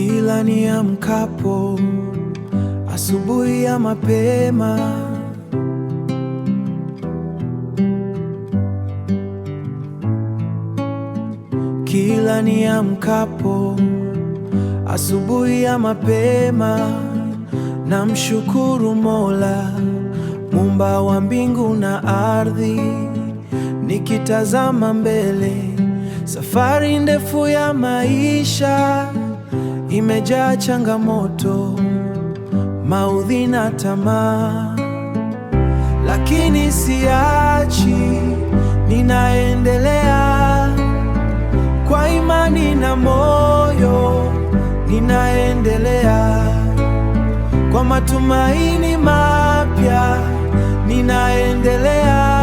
Kila niamkapo asubuhi ya mapema, kila niamkapo asubuhi ya mapema, namshukuru Mola Muumba wa mbingu na ardhi. Nikitazama mbele, safari ndefu ya maisha imejaa changamoto, maudhi na tamaa, lakini siachi, ninaendelea kwa imani na moyo, ninaendelea kwa matumaini mapya, ninaendelea.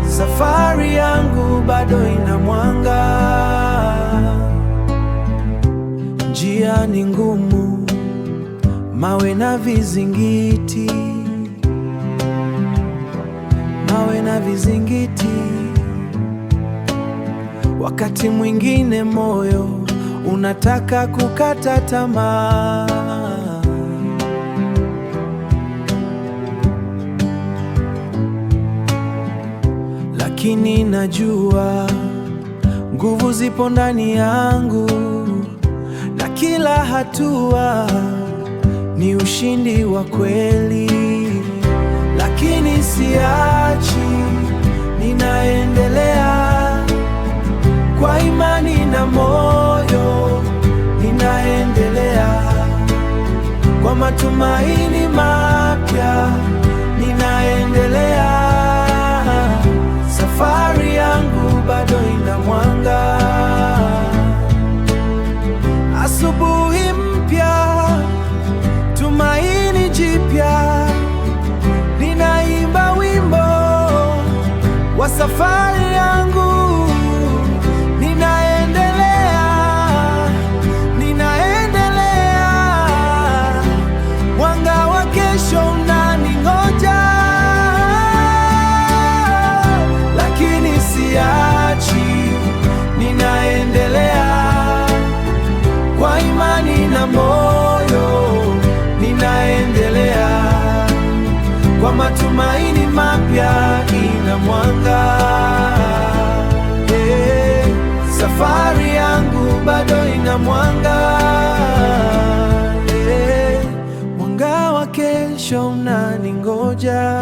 Safari yangu bado ina mwanga. Njia ni ngumu, mawe na vizingiti, mawe na vizingiti. Wakati mwingine moyo unataka kukata tamaa, lakini najua nguvu zipo ndani yangu, na kila hatua ni ushindi wa kweli. Lakini siachi, ninaendelea kwa imani na moyo, ninaendelea kwa matumaini mapya, ninaendelea. Safari yangu bado ina mwanga. Asubuhi mpya, tumaini jipya, ninaimba wimbo wa safari yangu. Mwanga wa kesho unaningoja, lakini siachi, ninaendelea kwa imani na moyo, ninaendelea kwa matumaini mapya, ina mwanga. Safari yangu bado ina mwanga. Mwanga wa kesho unaningoja.